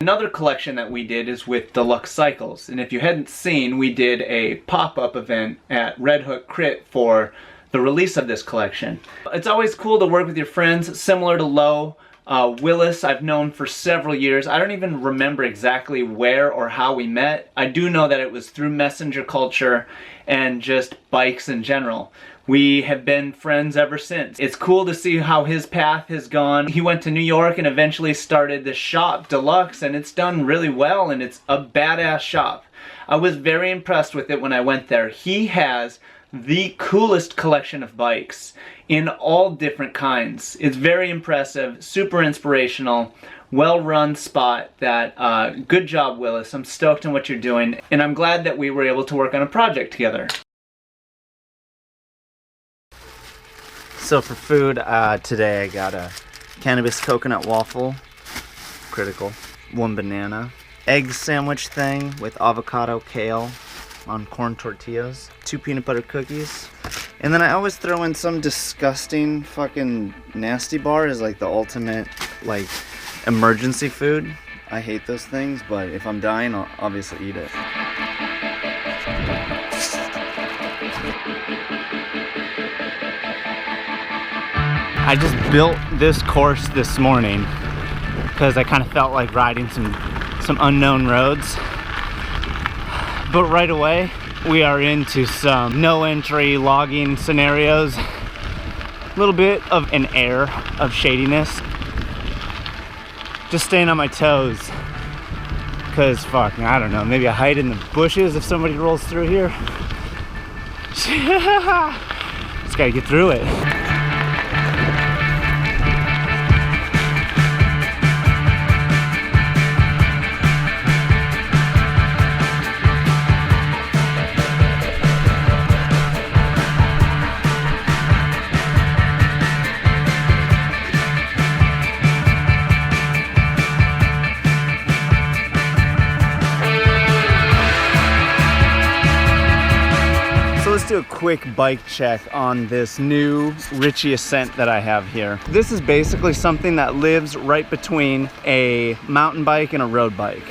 Another collection that we did is with Deluxe cycles, and if you hadn't seen, we did a pop-up event at Red Hook Crit for the release of this collection. It's always cool to work with your friends, similar to Lowe. Willis I've known for several years. I don't even remember exactly where or how we met. I do know that it was through messenger culture and just bikes in general. We have been friends ever since. It's cool to see how his path has gone. He went to New York and eventually started the shop, Deluxe, and it's done really well, and it's a badass shop. I was very impressed with it when I went there. He has the coolest collection of bikes in all different kinds. It's very impressive, super inspirational, well-run spot. That good job, Willis. I'm stoked on what you're doing, and I'm glad that we were able to work on a project together. So for food, today I got a cannabis coconut waffle, critical, 1 banana, egg sandwich thing with avocado, kale on corn tortillas, 2 peanut butter cookies, and then I always throw in some disgusting fucking nasty bar as like the ultimate like emergency food. I hate those things, but if I'm dying, I'll obviously eat it. I just built this course this morning because I kind of felt like riding some unknown roads. But right away, we are into some no entry logging scenarios. A little bit of an air of shadiness. Just staying on my toes. Cause fuck, I don't know, maybe I hide in the bushes if somebody rolls through here. Just gotta get through it. Let's do a quick bike check on this new Ritchey Ascent that I have here. This is basically something that lives right between a mountain bike and a road bike.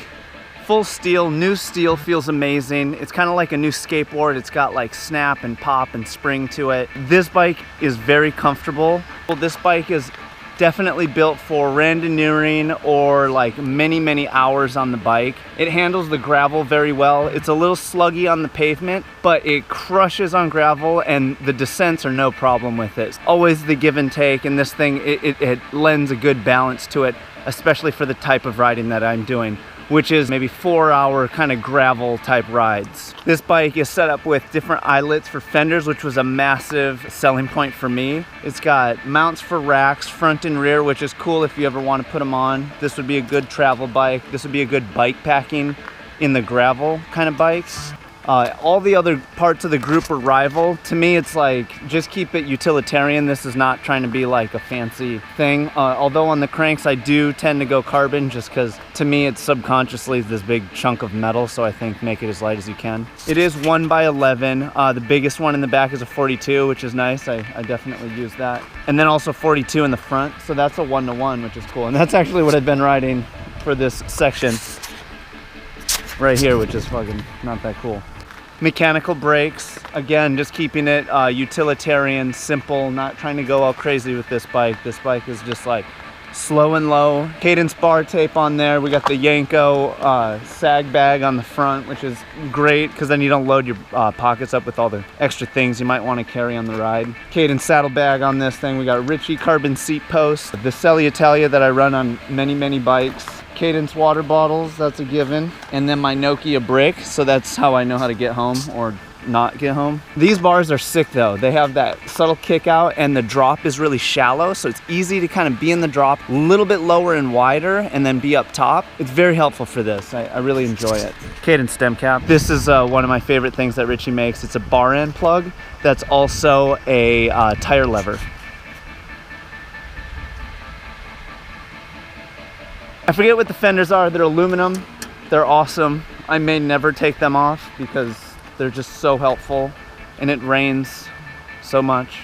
Full steel, new steel, feels amazing. It's kind of like a new skateboard. It's got like snap and pop and spring to it. This bike is very comfortable. This bike is definitely built for randoneering or like many hours on the bike. It handles the gravel very well. It's a little sluggy on the pavement, but it crushes on gravel, and the descents are no problem with it. Always the give and take, and this thing, it lends a good balance to it, especially for the type of riding that I'm doing, which is maybe 4-hour kind of gravel type rides. This bike is set up with different eyelets for fenders, which was a massive selling point for me. It's got mounts for racks, front and rear, which is cool if you ever want to put them on. This would be a good travel bike. This would be a good bike packing in the gravel kind of bikes. All the other parts of the group are rival. To me, it's like, just keep it utilitarian. This is not trying to be like a fancy thing. Although on the cranks, I do tend to go carbon just because to me, it's subconsciously this big chunk of metal. So I think make it as light as you can. It is 1x11. The biggest one in the back is a 42, which is nice. I definitely use that. And then also 42 in the front. So that's a 1-to-1, which is cool. And that's actually what I've been riding for this section right here, which is fucking not that cool. Mechanical brakes, again, just keeping it utilitarian, simple, not trying to go all crazy with this bike. This bike is just like slow and low. Cadence bar tape on there. We got the Yanko sag bag on the front, which is great because then you don't load your pockets up with all the extra things you might want to carry on the ride. Cadence saddle bag on this thing. We got Ritchey carbon seat posts. The Selle Italia that I run on many bikes. Cadence water bottles, that's a given. And then my Nokia brick, so that's how I know how to get home or not get home. These bars are sick though. They have that subtle kick out, and the drop is really shallow, so it's easy to kind of be in the drop, a little bit lower and wider, and then be up top. It's very helpful for this. I really enjoy it. Cadence stem cap. This is one of my favorite things that Ritchey makes. It's a bar end plug that's also a tire lever. I forget what the fenders are. They're aluminum. They're awesome. I may never take them off because they're just so helpful, and it rains so much.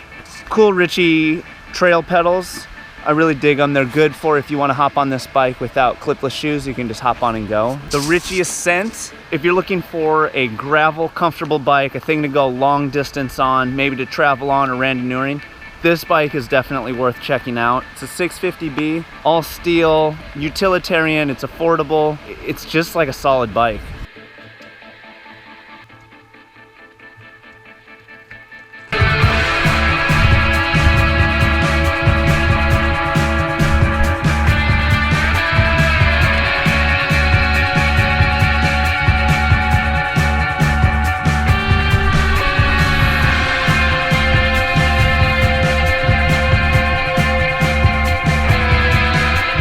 Cool Ritchey trail pedals. I really dig them. They're good for if you want to hop on this bike without clipless shoes, you can just hop on and go. The Ritchey Ascent, if you're looking for a gravel, comfortable bike, a thing to go long distance on, maybe to travel on or randoneering, this bike is definitely worth checking out. It's a 650B, all steel, utilitarian, it's affordable. It's just like a solid bike.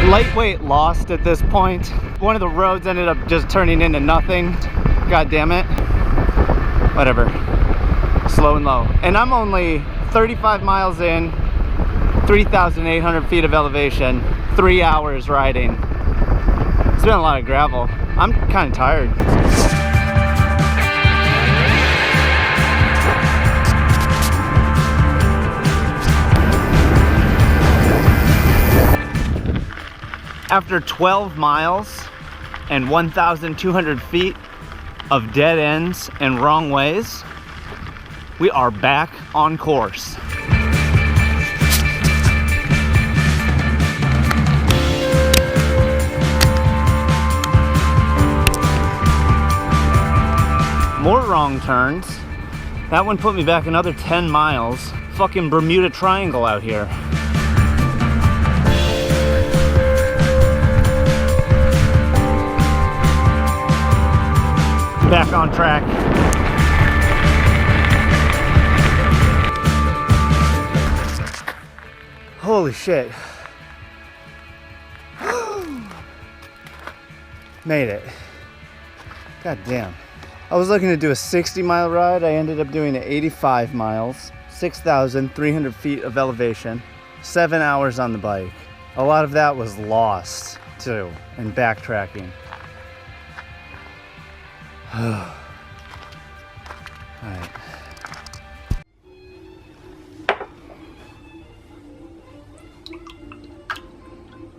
Lightweight lost at this point. One of the roads ended up just turning into nothing. God damn it. Whatever. Slow and low. And I'm only 35 miles in, 3,800 feet of elevation, 3 hours riding. It's been a lot of gravel. I'm kind of tired. After 12 miles and 1,200 feet of dead ends and wrong ways, we are back on course. More wrong turns. That one put me back another 10 miles. Fucking Bermuda Triangle out here. Back on track. Holy shit. Made it. God damn. I was looking to do a 60-mile ride. I ended up doing 85 miles, 6,300 feet of elevation, 7 hours on the bike. A lot of that was lost too, and backtracking. All right.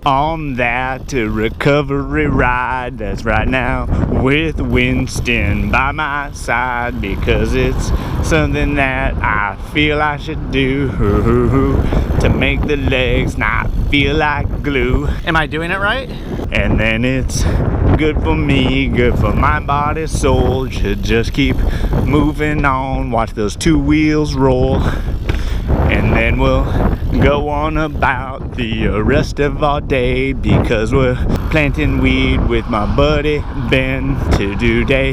On that recovery ride, that's right now with Winston by my side, because it's something that I feel I should do to make the legs not feel like glue. Am I doing it right? And then it's good for me, good for my body, soul. Should just keep moving on, watch those two wheels roll, and then we'll go on about the rest of our day, because we're planting weed with my buddy Ben today.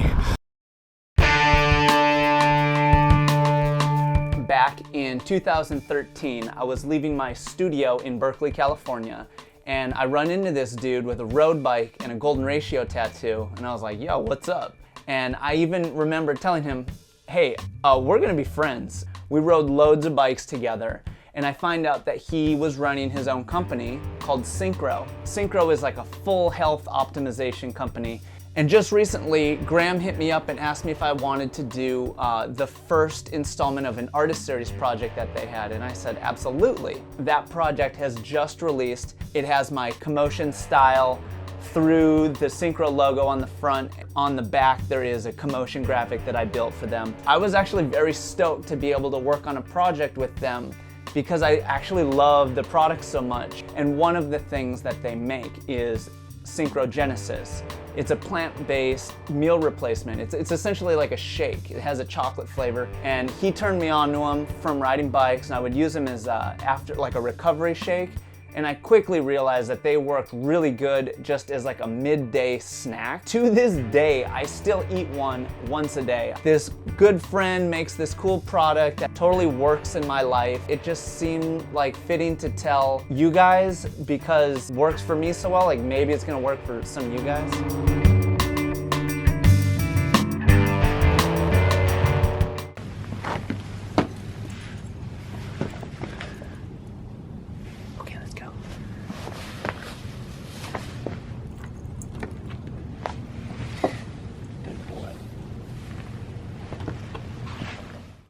Back in 2013, I was leaving my studio in Berkeley, California, and I run into this dude with a road bike and a golden ratio tattoo, and I was like, yo, what's up? And I even remember telling him, hey, we're gonna be friends. We rode loads of bikes together, and I find out that he was running his own company called Synchro. Synchro is like a full health optimization company. And just recently, Graham hit me up and asked me if I wanted to do the first installment of an artist series project that they had, and I said absolutely. That project has just released. It has my Commotion style through the Synchro logo on the front. On the back, there is a Commotion graphic that I built for them. I was actually very stoked to be able to work on a project with them, because I actually love the product so much. And one of the things that they make is Synchro Genesis. It's a plant-based meal replacement. It's essentially like a shake. It has a chocolate flavor, and he turned me on to them from riding bikes, and I would use them as after like a recovery shake. And I quickly realized that they worked really good just as like a midday snack. To this day, I still eat one once a day. This good friend makes this cool product that totally works in my life. It just seemed like fitting to tell you guys, because it works for me so well, like maybe it's gonna work for some of you guys.